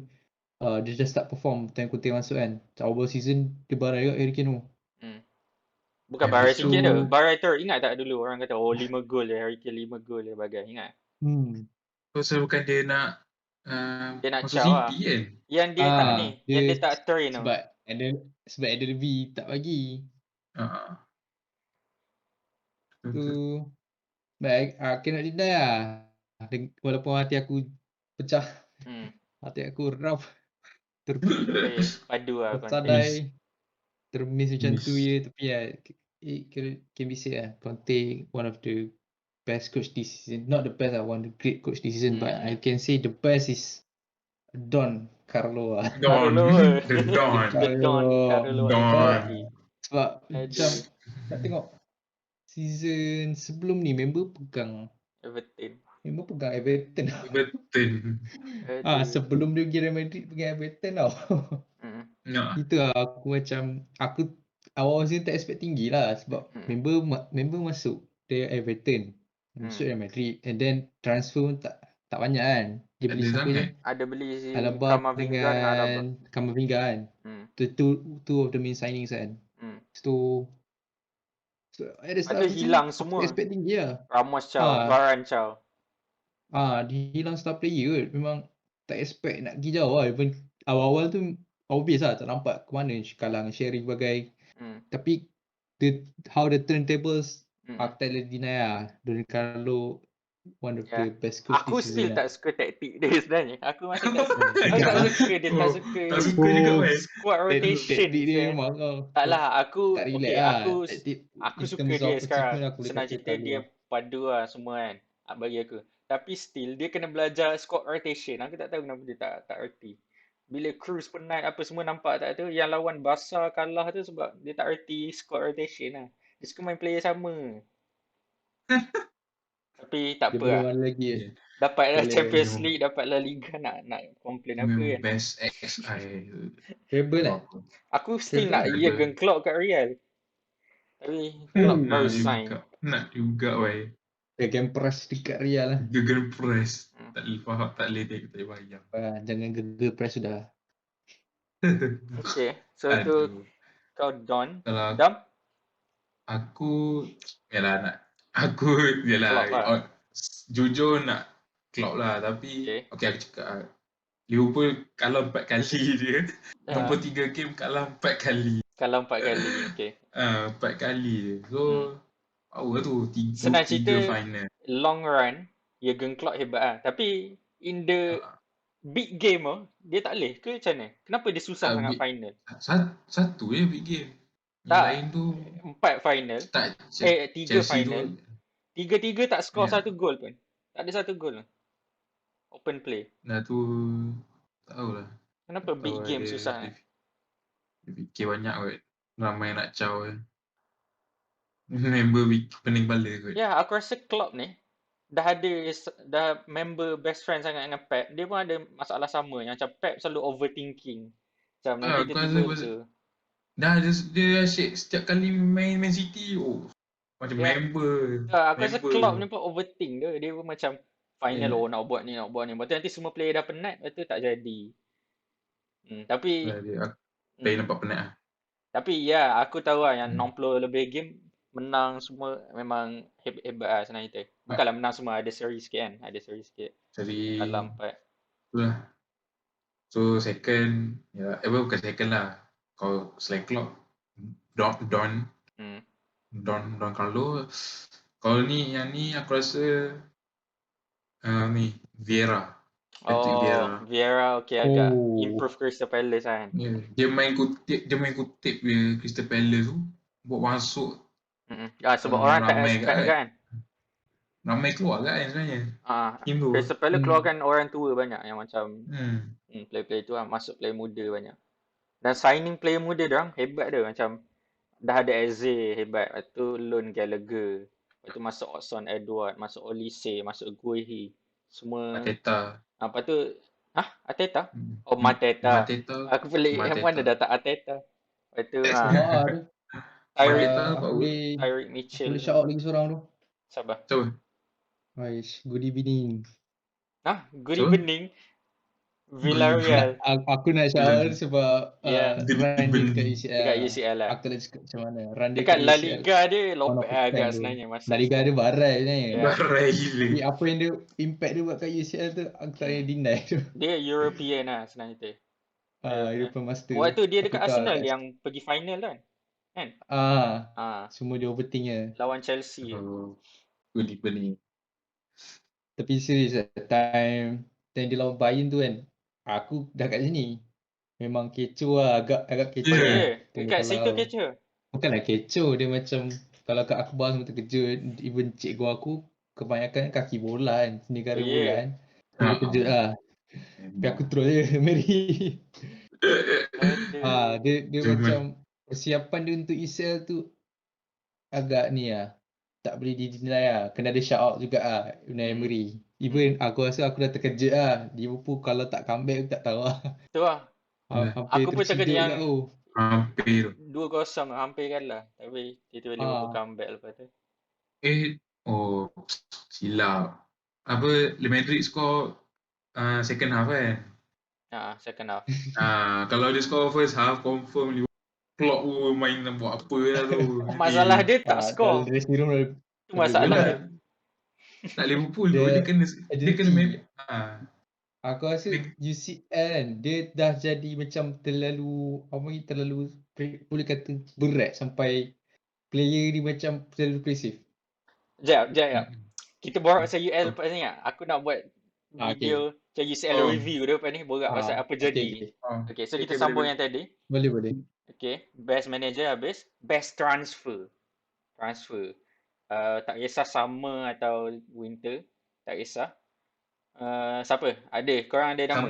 dia just start perform time Conte masuk kan. Awal season dia barai kat Harry Kane tu. Bukan barai sikit tu. Barai tu ingat tak dulu orang kata 5 gol je Harry Kane 5 gol je bagai. Ingat? So bukan dia nak dia nak masuk caw City kan? Yang dia tak ni, yang dia tak train tu. Sebab Edelby tak bagi. Tu baik, cannot deny lah. Walaupun hati aku pecah. Hati aku rough. Padu lah Tersadai. Termiss macam tu je. Tapi it can be said lah. Conte one of the best coach this season. Not the best lah, one of the great coach this season. But I can say the best is Don Carlo lah. Don. Sebab macam nak tengok season sebelum ni member pegang Everton. Sebelum dia pergi Real Madrid pegang Everton tau. Itu lah aku macam awal season tak expect tinggi lah sebab member masuk dia Everton, masuk Real Madrid, and then transfer pun tak banyak kan. Dia beli siapa je? Ada beli si Camavinga kan. Two of the main signings kan. So at the start hilang semua. Expect tinggi lah. Ramos caw, Varane caw. Dia hilang star player kot. Memang tak expect nak pergi jauh lah. Even awal-awal tu obvious lah, tak nampak ke mana kalang Sheriff bagai. Tapi how the turntables, aku tak boleh deny lah. Don Carlo one of the best coach aku this still season tak suka taktik dia sebenarnya. Aku masih tak suka dia. Tak suka juga kan. Squad rotation dia memang taklah aku tak relax lah. Aku suka dia sekarang. Senang cerita dia padu lah semua kan bagi aku. Tapi still dia kena belajar squad rotation. Aku tak tahu kenapa dia tak erti. Bila Cruz penat apa semua nampak tak tu, yang lawan Barca kalah tu sebab dia tak erti squad rotation lah. Dia suka main player sama. Tapi tak apa lah. Lagi. Dapatlah Champions League, dapat La Liga, nak complain apa kan. Best XI. Treble lah. Aku still nak Jurgen Klopp kat Real. Tapi Klopp baru sign. Nak juga why. Game press dekat Real lah. Gegar press. Tak boleh faham, tak boleh bayang. Jangan gegar press sudah. Okay, so tu Aduh. kau Don. Kalau Dam? aku, aku, Klopp lah. jujur nak Klopp lah. Tapi, Okay. aku cakap, Liverpool kalah 4 kali dia. Nombor 3 Ha, game kalah 4 kali. kalah 4 kali. Okay. 4 kali dia. So, power tu. Senang 3 cerita, final. long run, Jurgen Klopp hebat lah. Tapi, in the big game dia tak boleh ke macam mana? Kenapa dia susah sangat final? Satu je big game. Yang Tak, lain tu 4 final. tak. 3 Chelsea final. tu 3-3 tak skor ya, 1 gol pun. Tak ada 1 gol. Open play. dah tu tak tahulah. Kenapa Tak tahu big lah, game susah? dia fikir banyak kot. Ramai nak caw kan. Member pening kepala kot. Ya, aku rasa Klopp ni dah member best friend sangat dengan Pep. Dia pun ada masalah sama. Yang macam Pep selalu overthinking. Macam nanti Aku rasa tiba-tiba tu. dia asyik setiap kali main Man City. Macam Ya. member. Aku rasa Klopp ni pun overthink dia. Dia pun macam final nak buat ni. Lepas tu nanti semua player dah penat. Lepas tu tak jadi. Tapi Dia nampak penat lah. Tapi ya, aku tahu lah yang 60 lebih game menang semua memang hebat lah senang cerita. Bukanlah menang semua, ada seri sikit kan. Ada seri sikit. Jadi Kalah 4. itulah. So second, bukan second lah. Kalau selain Klopp, Don Carlo. Kalau yang ni aku rasa ni Vieira. Vieira okay agak improve Crystal Palace kan. Dia main kutip Crystal Palace tu buat masuk. Sebab orang tak ramai expect kan. Ramai keluar kan sebenarnya. Crystal Palace keluarkan orang tua banyak yang macam Hmm. player-player tu masuk player muda banyak. Dan signing player muda dorang hebat dia macam dah ada Eze hebat. Lepas tu loan Gallagher. Lepas tu masuk Oxon Edward, masuk Olise, masuk Guehi. Semua Mateta. Lepas tu Arteta? Mateta. Aku pelik yang mana dah tak Arteta. Lepas tu Tyreek Mitchell. Boleh shout out lagi seorang tu. Siapa? Good evening. Good evening. Villarreal. Aku nak shout out sebab run dia dekat UCL. Dekat UCL lah. Aku nak cakap macam mana. Run dia dekat La Liga dia lopek agak sebenarnya masa. La Liga dia barai sebenarnya. Barai gila. Tapi apa yang dia impact dia buat kat UCL tu aku tak boleh deny tu. Dia European lah senang cerita. European Master. Waktu dia dekat Arsenal yang pergi final kan? Semua dia overthink je. Lawan Chelsea. Good evening. Tapi serius time dia lawan Bayern tu kan. Aku dah kat sini. Memang kecoh lah. Agak kecoh. Dekat situ kecoh. Bukanlah kecoh. Dia macam kalau kat akhbar semua terkejut. Even cikgu aku kebanyakan kaki bola kan. Negara bola kan. Dia terkejut lah. Tapi aku terus je Mary. Dia macam persiapan dia untuk UCL tu agak ni lah. Tak boleh didinai lah. Kena ada shout out juga lah Unai Emery. Even aku rasa aku dah terkejut lah. Liverpool kalau tak comeback aku tak tahu lah. Tu lah. Aku pun terkejut yang hampir 2-0 hampir kalah. Tapi tiba-tiba Liverpool comeback lepas tu. Silap. Le Madrid score second half kan? Second half. Kalau dia score first half confirm Liverpool Klopp main nak buat apa lah tu. Masalah dia tak score. Itu masalah dia. Tak Liverpool tu dia kena aku rasa UCL dia dah jadi macam terlalu boleh kata berat sampai player ni macam terlalu agresif. Sekejap. Kita borak pasal UL lepas ni tak? Aku nak buat video macam UCL review dia lepas ni borak pasal apa jadi. Okay, so kita sambung yang tadi. Boleh. Okay, best manager habis. Best transfer. Tak kisah summer atau winter. Tak kisah. Siapa? Ada. Korang ada nama?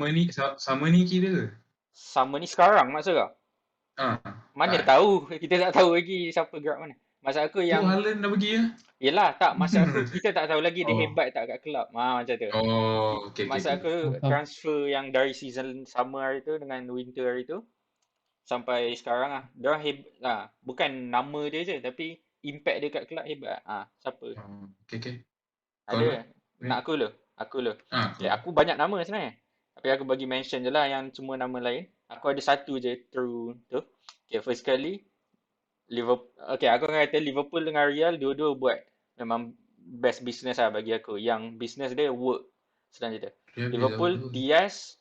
Summer ni kira? Summer ni sekarang maksud kau? Mana tahu. Kita tak tahu lagi siapa gerak mana. Masa aku yang Haaland dah pergi ya? Yelah tak. Masa aku kita tak tahu lagi dia hebat tak kat kelab. Macam tu. Okay. Masa aku transfer yang dari season summer hari tu dengan winter hari tu sampai sekarang lah. Diorang hebat lah. Bukan nama dia je tapi impact dia kat kelab hebat. Siapa? Okay. Ada. Nak aku dulu. Okay, aku banyak nama sebenarnya. Tapi aku bagi mention je lah yang semua nama lain. Aku ada satu je true tu. Okay, first kali Liverpool. Okay, aku akan kata Liverpool dengan Real dua-dua buat memang best business lah bagi aku. Yang business dia work. Senang cerita. Liverpool, Diaz,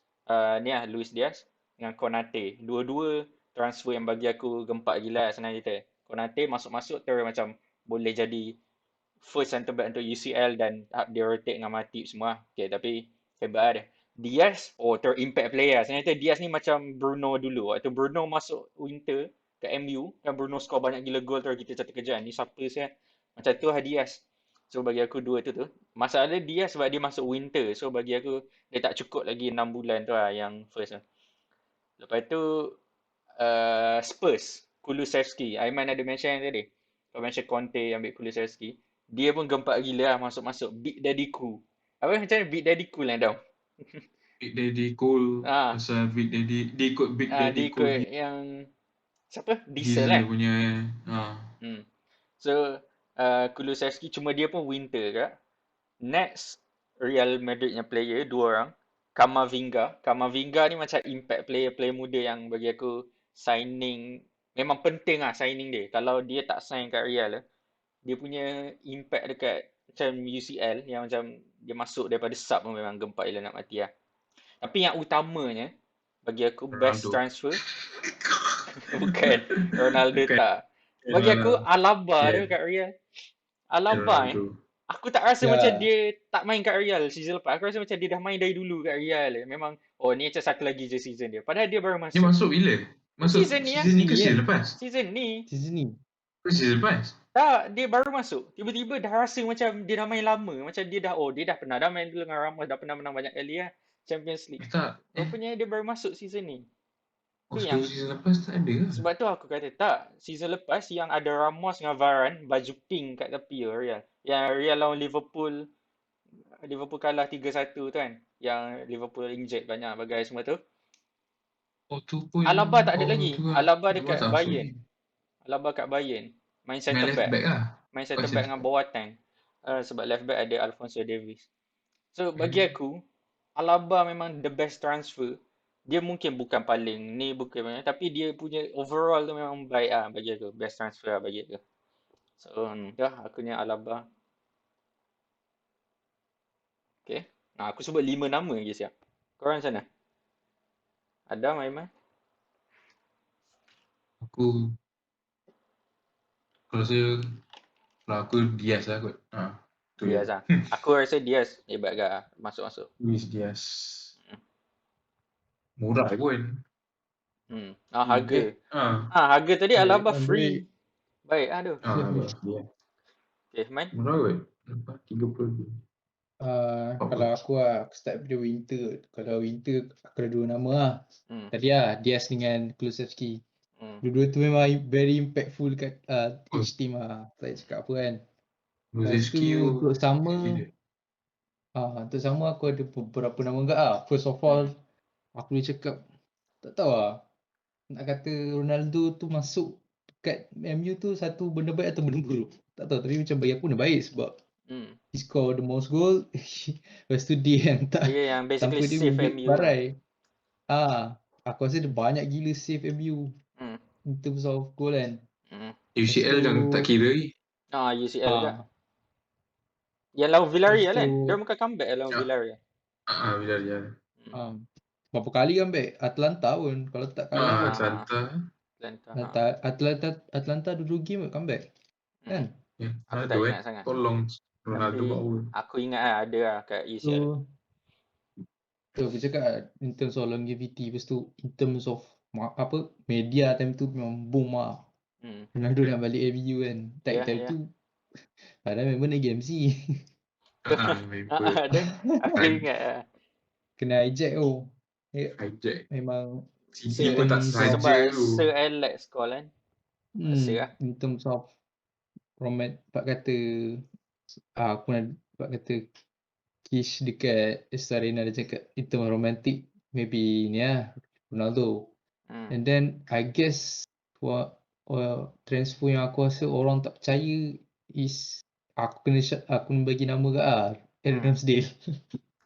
ni lah Luis Diaz dengan Konate. Dua-dua transfer yang bagi aku gempak gila lah, senang cerita. Konate masuk-masuk terus macam boleh jadi first centre back untuk UCL dan dia rotate dengan Matip semua. Okay, tapi hebat lah dia. Diaz, ter-impact player. Sebenarnya Diaz ni macam Bruno dulu. Waktu Bruno masuk winter ke MU, kan Bruno score banyak gila gol terus kita terkejut. Ni siapa sih? Macam tu lah Diaz. So bagi aku dua tu. Masalah Diaz sebab dia masuk winter. So bagi aku dia tak cukup lagi 6 bulan tu lah yang first lah. Lepas tu Spurs, Kulusevski. Aiman ada mention yang tadi. Kau mention Conte ambil Kulusevski. Dia pun gempak gila lah masuk-masuk. Big Daddy Cool. Apa macam mana Big Daddy Cool lah tau? Big Daddy Cool. Pasal Big Daddy, dia ikut Big Daddy dia Cool. ikut yang siapa? Diesel kan? Punya. So, Kulusevski cuma dia pun winter kak. Next, Real Madridnya player, dua orang. Kamavinga ni macam impact player muda yang bagi aku signing, memang penting lah signing dia. Kalau dia tak sign kat Real, dia punya impact dekat macam UCL yang macam dia masuk daripada sub pun memang gempak gila nak mati lah. Tapi yang utamanya bagi aku best transfer bukan Ronaldo tak. Bagi aku Alaba dia kat Real. Alaba aku tak rasa macam dia tak main kat Real season lepas. Aku rasa macam dia dah main dari dulu kat Real. Memang ni macam satu lagi je season dia. Padahal dia baru masuk. Dia masuk bila? Masuk season ni ke season lepas? Season ni. Season lepas? Tak, dia baru masuk. Tiba-tiba dah rasa macam dia dah main lama. Macam dia dah pernah dah main dulu dengan Ramos, dah pernah menang banyak kali lah Champions League. Rupanya dia baru masuk season ni. Season lepas tak ada lah. Sebab tu aku kata tak. Season lepas yang ada Ramos dengan Varane baju pink kat tepi Real. Yang Real lawan Liverpool kalah 3-1 tu kan. Yang Liverpool injured banyak bagai semua tu. Tu pun Alaba tak ada lagi. Alaba dekat Bayern. Alaba kat Bayern. Main centre back. Main centre back dengan Boateng. Sebab left back ada Alphonso Davies. So bagi aku Alaba memang the best transfer. Dia mungkin bukan paling ni bukan, tapi dia punya overall tu memang baik lah bagi aku. Best transfer lah bagi aku. So dah aku ni Alaba. Okay. Aku sebut 5 nama je siap. Korang sana? Adam, Aiman? Aku aku Diaz lah kot. Diaz lah. Aku rasa Diaz hebat ke masuk-masuk. Luis Diaz. Murah pun. Harga. Harga tadi Alaba free. Baik tu. Okay, Man? Murah kot. 30. Kalau aku start dari winter. Kalau winter aku ada dua nama lah. Tadi Diaz dengan Kulusevski. Dua-dua tu memang very impactful kat each team lah. Tak cakap apa kan. Lepas tu untuk sama aku ada beberapa nama enggak lah. First of all aku boleh cakap tak tahu lah. Nak kata Ronaldo tu masuk kat MU tu satu benda baik atau benda buruk. Tak tahu, tapi macam bagi aku benda baik sebab he score the most goal. Lepas tu dia yang tak yang basically tanpa dia save build MU barai. Aku rasa dia banyak gila save MU in terms of goal kan. UCL jangan tak kira lagi. UCL ke? Yang lawan Villarreal kan? Dia bukan comeback lawan Villarreal. Villarreal. Berapa kali comeback? Atlanta pun kalau tak kalah. Atlanta dua game comeback. Kan? Aku tak ingat sangat. Tolong Ronaldo bawa. Aku ingat ada lah kat UCL. So aku cakap in terms of longevity, lepas tu in terms of media time tu memang boom lah. Ronaldo nak balik MU kan. Time tu padahal memang lagi MC. Aku ingat lah. Kena hijack tu. Hijack. Memang CD pun tak sahaja tu. Sir Alex call kan. In terms of Pak kata aku nak Pak kata Kish dekat Estarina dia cakap in terms of romantic maybe ni lah Ronaldo. And then I guess transfer yang aku rasa orang tak percaya is Aku bagi nama kat Aaron Ramsdale.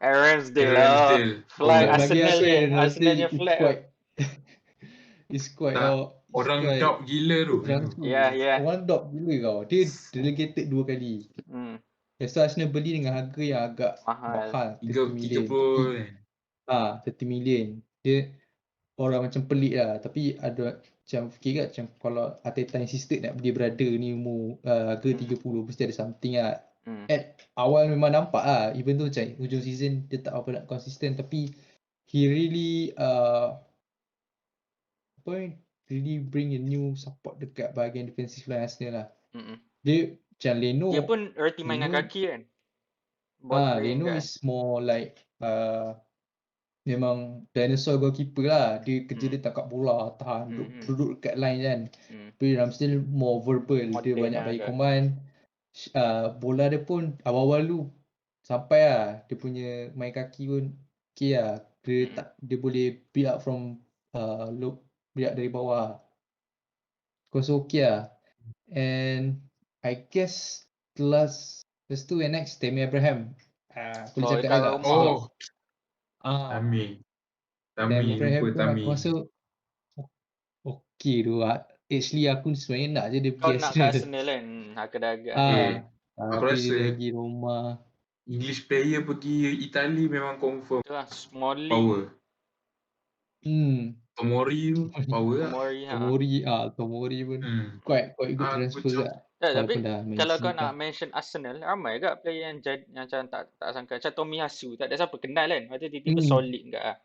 Ramsdale Ramsdale. flag Bagi Arsenal aku ni. Aaron Arsenal Ramsdale ni flag tu. is quite Tak, orang dog gila tu. Ya. Orang dog gila kau. Dia delegated 2 kali. Lepas tu Arsenal beli dengan harga yang agak mahal, 30 million. 30 30 million. Dia orang macam pelik lah. Tapi ada macam fikir kat macam kalau Arteta insisted nak dia brother ni umur harga 30 mesti ada something lah. At awal memang nampak lah. Even though macam hujung season dia tak apa nak konsisten, tapi he really really bring a new support dekat bahagian defensive line Arsenal lah. Dia macam Leno. Dia pun reti main dengan kaki kan. Leno is more like memang dinosaur goalkeeper lah. Dia kerja dia tangkap bola, tahan, duduk dekat line kan. Tapi Ramsdale more verbal. Dia banyak bagi command. Bola dia pun awal-awal tu sampai lah. Dia punya main kaki pun okay lah. Dia boleh build up from build up dari bawah. So okay lah. And I guess lepas tu next Tammy Abraham. Aku boleh cakap dia tak? Tammy Abraham lupa pun aku Tammy. rasa okay tu. Actually aku sebenarnya nak je dia Kau pergi nak kat Arsenal kan. Aku dah agak. Aku tapi rasa dia lagi Roma. English player pergi Itali memang confirm Itulah Smalling. power. Tomori Power lah. Tomori pun quite good transfer lah. Tapi kalau kau nak mention Arsenal, ramai ke player yang macam tak sangka. Macam Tomiyasu, tak ada siapa kenal kan. Lepas tu tiba-tiba solid kat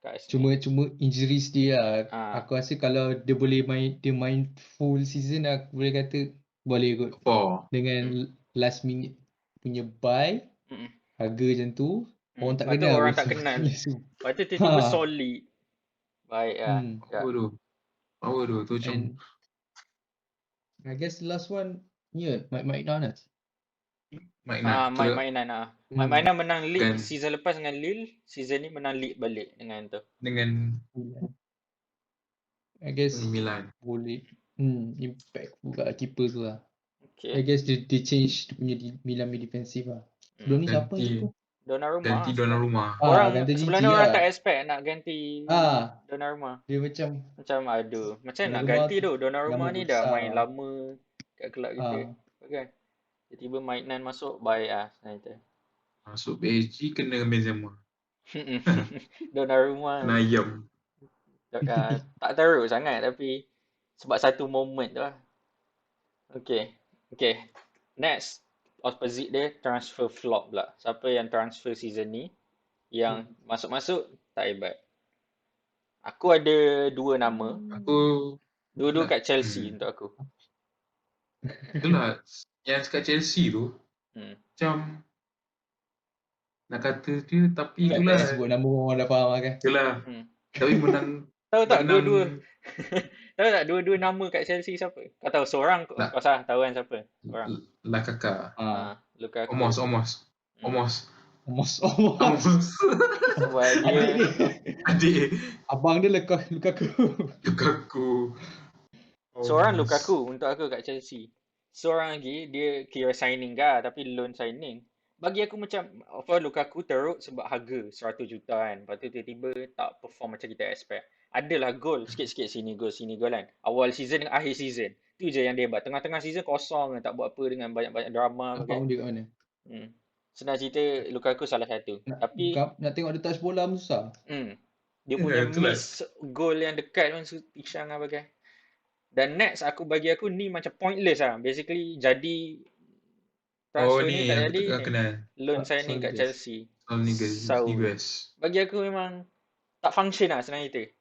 Arsenal. Cuma injuries dia lah. Aku rasa kalau dia boleh main full season, aku boleh kata boleh kot. Dengan last minute punya buy, harga macam tu, orang tak kenal. Orang tak kenal. Lepas tu tiba-tiba solid. Baik lah. Power tu macam. I guess the last one, Mike Maignan. Mike Maignan menang league season lepas dengan Lille. Season ni menang league balik dengan tu. I guess Milan. Boleh impact juga keeper tu lah. Okay. I guess dia change dia punya Milan defensive lah. Sebelum ni siapa keeper? Donnarumma. Orang sebelum ni orang tak expect nak ganti Donnarumma. Dia macam macam nak ganti tu. Donnarumma ni dah main lama kat kelab kita. Kan? Tiba-tiba Maignan masuk, baik lah sebenarnya. Masuk PSG kena Benzema. Donnarumma. Ayam. Tak teruk sangat tapi sebab satu moment tu lah. Okay. Next. Opposite dia transfer flop pula. Siapa yang transfer season ni yang masuk-masuk tak hebat. Aku ada 2 nama. Dua-dua kat Chelsea untuk aku. Itulah yang kat Chelsea tu macam nak kata dia tapi itulah sebut nama orang dah faham kan. Itulah. Tapi menang. Tahu tak dua-dua? Tahu tak dua-dua nama kat Chelsea siapa? Kau tahu seorang kau salah tahu kan siapa? Seorang. Lukaku. Lukaku. Omos. Adik. Abang dia Lukaku. Seorang Lukaku untuk aku kat Chelsea. Seorang lagi dia kira signing tapi loan signing. Bagi aku macam Lukaku teruk sebab harga 100 juta kan. Lepas tu tiba-tiba tak perform macam kita expect. Adalah gol sikit-sikit sini gol kan. Awal season dengan akhir season. Tu je yang dia hebat. Tengah-tengah season kosong tak buat apa dengan banyak-banyak drama. Nampak dia kat mana? Senang cerita Lukaku salah satu. Tapi nak tengok dia touch bola pun susah. Dia punya miss gol yang dekat pun pisang lah bagai. Dan next bagi aku ni macam pointless lah. Basically jadi transfer ni tak jadi. Loan signing kat Chelsea. Bagi aku memang tak function lah senang cerita.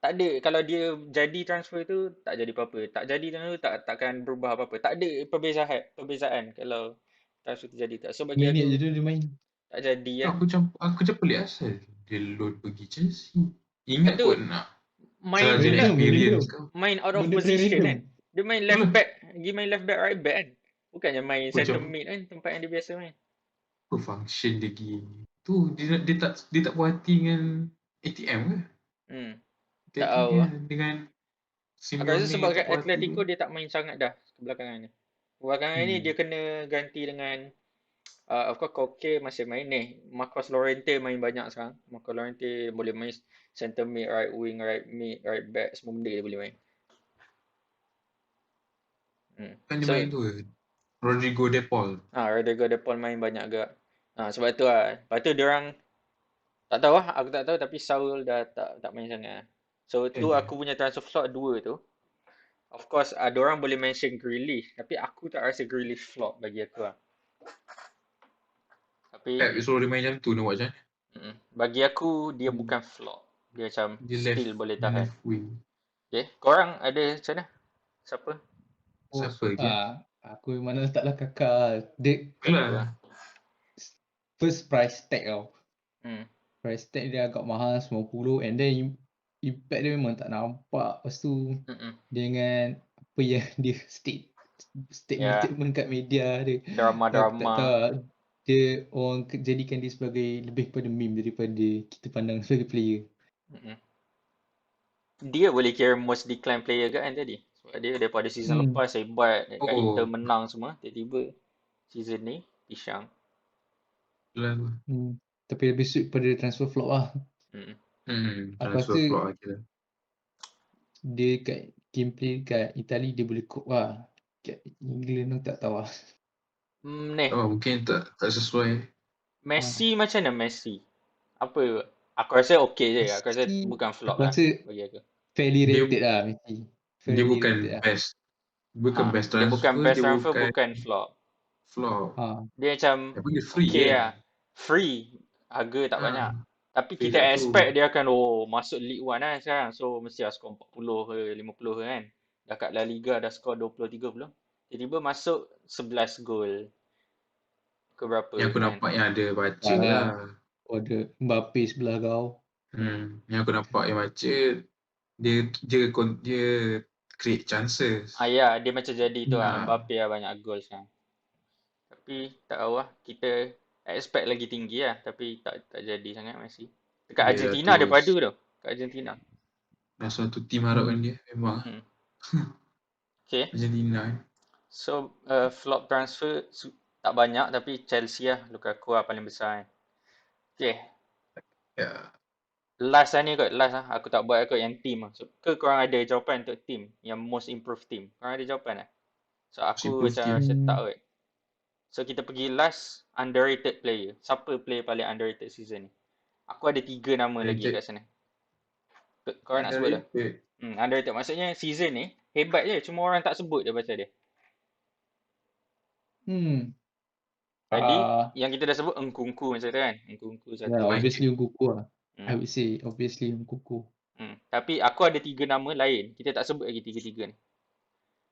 Tak ada. Kalau dia jadi transfer tu tak jadi apa-apa. Tak jadi tu takkan berubah apa-apa. Tak ada perbezaan kalau transfer tu jadi tak. So bagi aku dia main. Tak jadi kan. Aku macam pelik asal dia loan pergi Chelsea. Ingat tu, pun nak main out of position kan. Dia main left back. Dia main left back right back kan. Bukannya main center mid kan. Tempat yang dia biasa main. Apa function dia gini. Tu dia tak puas hati dengan ATM ke? Tak tahu lah. Dengan aku rasa sebab kat Atletico dia tak main sangat dah kebelakangan ni. Belakangan ni dia kena ganti dengan of course Koke masih main ni. Marcos Llorente main banyak sekarang. Marcos Llorente boleh main center mid, right wing, right mid, right back, semua benda dia boleh main. Kan dia So, main tu Rodrigo De Paul. Rodrigo De Paul main banyak agak. Sebab tu lah. Lepas tu diorang tak tahu lah, aku tak tahu tapi Saul dah tak main sangat. So tu aku punya transfer slot 2 tu. Of course ada orang boleh mention Grealish tapi aku tak rasa Grealish flop bagi aku lah. Tapi Pep suruh dia main macam tu nak buat macam mana? bagi aku dia bukan flop. Dia macam Dia still boleh tahan. Left wing. Okay, korang ada macam mana? Siapa? Siapa lagi? Aku mana letaklah Kakak. Dia Itulah. first price tag tau. Hmm. Price tag dia agak mahal 90 and then impact dia memang tak nampak. Lepas tu dengan apa yang dia statement kat media dia. Drama-drama. Aku tak tahu. Dia orang jadikan dia sebagai lebih kepada meme daripada kita pandang sebagai player. Dia boleh kira most declined player kan tadi. Sebab dia daripada season lepas hebat kat Inter menang semua. Tiba-tiba season ni pisang. Tapi lebih suit pada transfer flop lah. Aku rasa Transfer flop lah. dia kat gameplay kat Itali dia boleh cope lah. Kat England tak tahu lah. Mungkin tak sesuai. Messi macam mana Messi? Apa? Aku rasa okay je. Aku rasa bukan flop lah bagi aku. Fairly rated lah Messi. Dia bukan best. Bukan best transfer. Dia bukan best transfer, bukan flop. Dia macam okay lah. Free. Harga tak banyak. Tapi kita expect dia akan masuk League One lah sekarang. So mesti lah skor 40 ke 50 ke kan. Dah kat La Liga dah skor 20-30. Tiba-tiba masuk 11 gol. Ke berapa yang aku kan? nampak yang ada baca lah. Ada Mbappe sebelah kau. Yang aku nampak yang baca dia create chances. Ya, dia macam jadi tu lah. Mbappe lah banyak gol sekarang. Tapi tak tahu lah. Kita expect lagi tinggi lah. Tapi tak jadi sangat Messi. Dekat Argentina ada padu tu. Kat Argentina. Dah suatu tim harapkan dia. Memang. Okay. Argentina. So, flop transfer tak banyak. Tapi Chelsea lah. Lukaku lah paling besar kan. Okay. Last lah ni kot. Last lah. Aku tak buat kot yang team lah. So, korang ada jawapan untuk team? Yang most improved team? Korang ada jawapan lah? So, aku macam rasa tak kot. So, kita pergi last underrated player. Siapa player paling underrated season ni? Aku ada 3 nama lagi kat sana. Korang nak sebut dah? Underrated. Maksudnya season ni hebat je. Cuma orang tak sebut je pasal dia. Tadi yang kita dah sebut Nkunku macam tu kan? Nkunku satu. Obviously Nkunku lah. I would say obviously Nkunku. Tapi aku ada 3 nama lain. Kita tak sebut lagi 3-3 ni.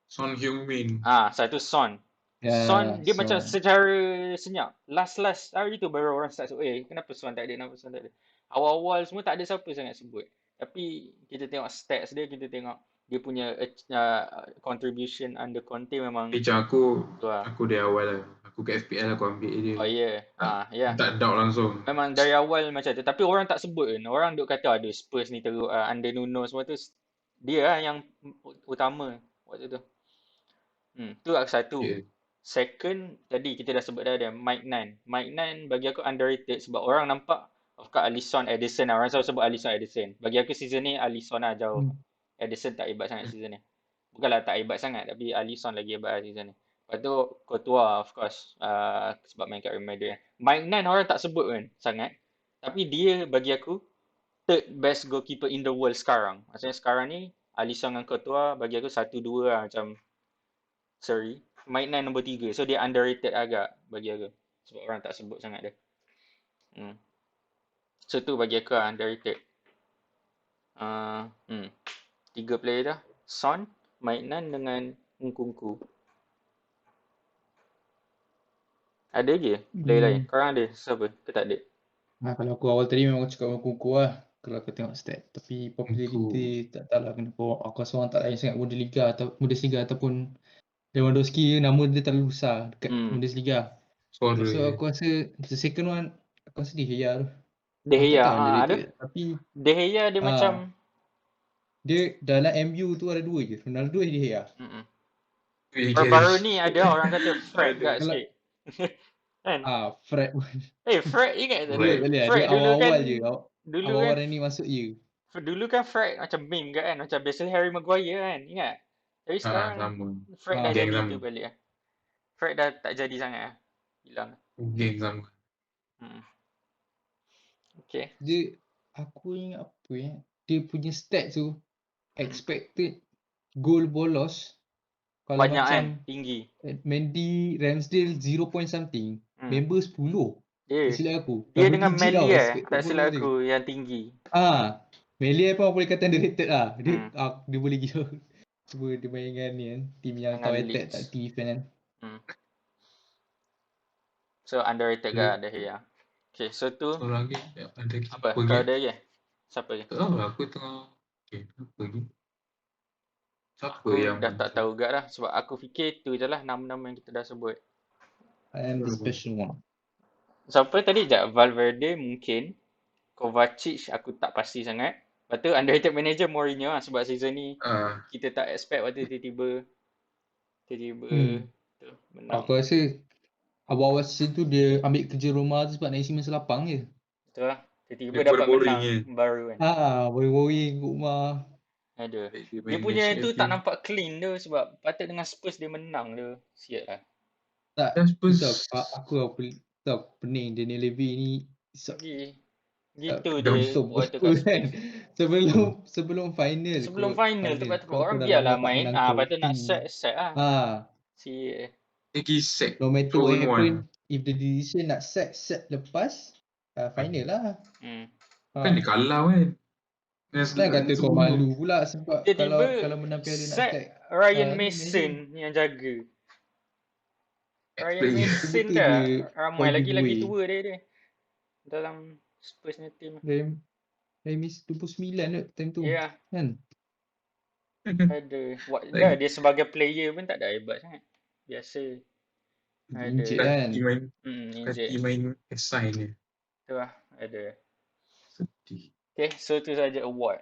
Son Heung-min. Satu Son. Son dia macam secara senyap. Last hari tu baru orang start sebut. Kenapa Son tak ada? Awal-awal semua tak ada siapa sangat sebut. Tapi kita tengok stats dia, kita tengok dia punya contribution under Conte memang aku dari awal lah. Aku ke FPL aku ambil dia. Tak doubt langsung. Memang dari awal macam tu. Tapi orang tak sebut kan. Orang duk kata ada Spurs ni teruk under Nuno semua tu. Dia lah yang utama waktu tu. Tu satu. Second, tadi kita dah sebut dah dia Mike Nine bagi aku underrated sebab orang nampak of course Alisson Edison lah. Orang selalu sebut Alisson Edison. Bagi aku season ni Alisson lah jauh. Edison tak hebat sangat season ni. Bukanlah tak hebat sangat tapi Alisson lagi hebat lah season ni. Lepas tu Courtois of course sebab main kat Real Madrid. Mike Nine orang tak sebut kan sangat. Tapi dia bagi aku third best goalkeeper in the world sekarang. Maksudnya sekarang ni Alisson dengan Courtois bagi aku 1-2 lah macam sorry. Mike Nine nombor 3. So dia underrated agak bagi aku. Sebab orang tak sebut sangat dia. So tu bagi aku underrated. 3 player dah. Son, Mike Nine dengan Nkunku. Ada je player lain? Korang ada siapa? Ke tak ada? Kalau aku awal tadi memang aku cakap Nkunku lah. Kalau aku tengok stat. Tapi popularity tak tahu lah kenapa. Aku rasa orang tak lain sangat Bundesliga ataupun Lewandowski nama dia terlalu besar dekat Bundesliga. So aku rasa the second one aku rasa De Gea tu. De Gea ada. Tapi De Gea dia macam dia dalam MU tu ada 2 je. Ronaldo dan De Gea. Baru-baru ni ada orang kata Fred Ada. kat Kalau sikit. Kan? Fred Fred ingat tak dia tu? boleh lah. Fred Dia dulu kan, awal-awal je. dulu kan, Awal-awal Rani masuk je. dulu kan Fred macam meme kan, macam biasa Harry Maguire kan, ingat? Tapi sekarang Sama. Fred dah Geng jadi sama. tu balik lah. Fred dah tak jadi sangat lah. Hilang. Geng sama. Okay. Aku ingat apa dia punya stats tu expected goal bolos kalau Banyak kan? macam Tinggi. Mendy Ramsdale 0 point something, member 10. Tak silap aku. Dia Double dengan digit tau Melia expected tak goal silap dia. aku yang tinggi. Melia pun boleh kata underrated lah. Dia boleh gila. Cuba dia main dengan ni kan, team yang Dengan tahu attack Leeds. tak defend kan. So underrated ke ada yang. Okay, so tu So lagi ada apa? keeper Kau lagi. ada lagi? Siapa lagi? Tak tahu lah, aku tengah apa lagi. Siapa Aku yang dah tak tahu gak dah sebab aku fikir tu je lah nama-nama yang kita dah sebut. I am the special one. Siapa tadi? Valverde mungkin. Kovacic aku tak pasti sangat. Lepas tu underrated manager Mourinho lah sebab season ni kita tak expect waktu tiba-tiba tu menang. Aku rasa awal-awal season tu dia ambil kerja rumah tu sebab naik masa lapang je. Betul lah. Tiba-tiba dapat menang baru kan. Boring-boring kat rumah. Ada. Dia punya tu tak nampak clean tu sebab patut dengan Spurs dia menang tu. Siap lah. Tak, Spurs. aku pening Daniel Levy ni. Gitu dia waktu kat Spurs kan. Sebelum final. Sebelum final tu kau orang dah biarlah lama tak main. menang Lepas tu nak trofi. set lah. No matter what happen, if the decision nak set lepas final lah. Kan dia kalah kan. Kan kata kau malu pula sebab kalau menang piala nak set set Ryan Mason yang jaga. Ryan Mason dah ramai lagi tua dia dalam Spurs ni team. Remis 29 time tu. Ya. Kan? Ada. Dia sebagai player pun tak ada hebat sangat. Biasa. Injet kan. Kati main assign dia. Tu lah. Ada. Sedih. Okay, so tu saja award.